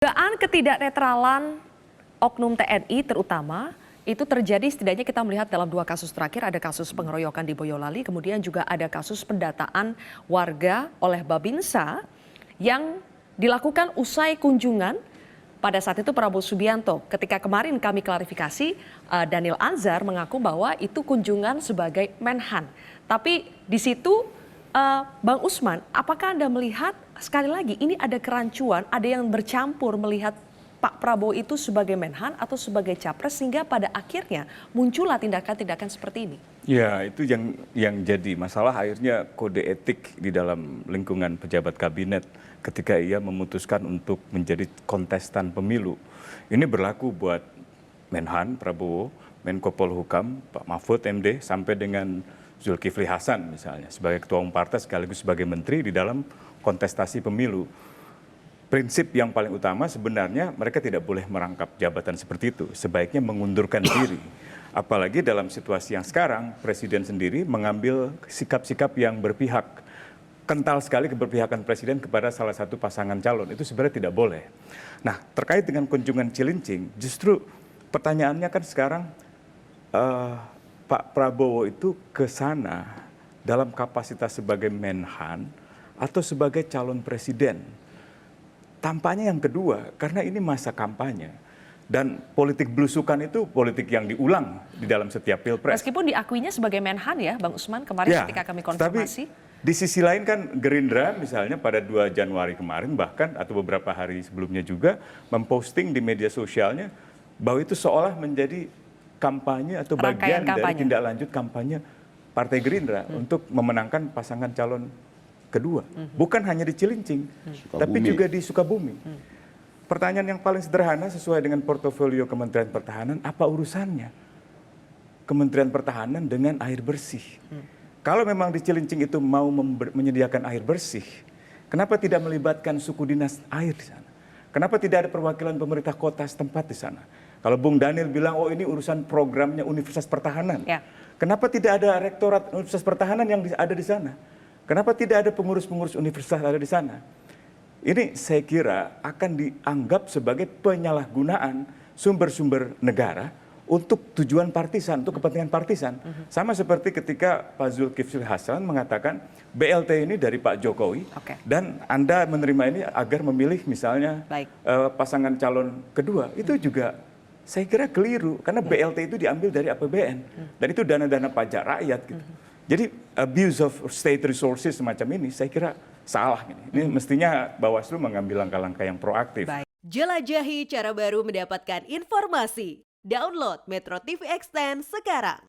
Dugaan ketidaknetralan oknum TNI terutama itu terjadi setidaknya kita melihat dalam 2 kasus terakhir, ada kasus pengeroyokan di Boyolali, kemudian juga ada kasus pendataan warga oleh Babinsa yang dilakukan usai kunjungan pada saat itu Prabowo Subianto. Ketika kemarin kami klarifikasi, Daniel Anzar mengaku bahwa itu kunjungan sebagai Menhan. Tapi di situ Bang Usman, apakah Anda melihat sekali lagi ini ada kerancuan, ada yang bercampur melihat Pak Prabowo itu sebagai Menhan atau sebagai Capres sehingga pada akhirnya muncullah tindakan-tindakan seperti ini? Ya, itu yang jadi masalah akhirnya kode etik di dalam lingkungan pejabat kabinet ketika ia memutuskan untuk menjadi kontestan pemilu. Ini berlaku buat Menhan Prabowo, Menko Polhukam, Pak Mahfud MD, sampai dengan Zulkifli Hasan misalnya sebagai ketua umum partai sekaligus sebagai menteri di dalam kontestasi pemilu. Prinsip yang paling utama sebenarnya mereka tidak boleh merangkap jabatan seperti itu, sebaiknya mengundurkan diri. Apalagi dalam situasi yang sekarang, Presiden sendiri mengambil sikap-sikap yang berpihak. Kental sekali keberpihakan Presiden kepada salah satu pasangan calon, itu sebenarnya tidak boleh. Nah, terkait dengan kunjungan Cilincing, justru pertanyaannya kan sekarang, Pak Prabowo itu ke sana dalam kapasitas sebagai Menhan atau sebagai calon presiden. Tampaknya yang kedua, karena ini masa kampanye. Dan politik belusukan itu politik yang diulang di dalam setiap pilpres. Meskipun diakuinya sebagai Menhan ya Bang Usman kemarin ya, ketika kami konfirmasi. Tapi di sisi lain kan Gerindra misalnya pada 2 Januari kemarin bahkan atau beberapa hari sebelumnya juga memposting di media sosialnya bahwa itu seolah menjadi kampanye atau bagian dari tindak lanjut kampanye Partai Gerindra untuk memenangkan pasangan calon kedua. Bukan hanya di Cilincing, tapi juga di Sukabumi. Pertanyaan yang paling sederhana sesuai dengan portofolio Kementerian Pertahanan, apa urusannya Kementerian Pertahanan dengan air bersih? Kalau memang di Cilincing itu mau menyediakan air bersih, kenapa tidak melibatkan suku dinas air di sana? Kenapa tidak ada perwakilan pemerintah kota setempat di sana? Kalau Bung Daniel bilang, oh ini urusan programnya Universitas Pertahanan. Ya. Kenapa tidak ada rektorat Universitas Pertahanan yang ada di sana? Kenapa tidak ada pengurus-pengurus universitas ada di sana? Ini saya kira akan dianggap sebagai penyalahgunaan sumber-sumber negara untuk tujuan partisan, untuk kepentingan partisan. Sama seperti ketika Pak Zulkifli Hasan mengatakan BLT ini dari Pak Jokowi dan Anda menerima ini agar memilih misalnya pasangan calon kedua. Itu juga saya kira keliru karena BLT itu diambil dari APBN dan itu dana-dana pajak rakyat gitu. Jadi abuse of state resources semacam ini saya kira salah ini. Ini mestinya Bawaslu mengambil langkah-langkah yang proaktif. Jelajahi cara baru mendapatkan informasi. Download Metro TV Extend sekarang.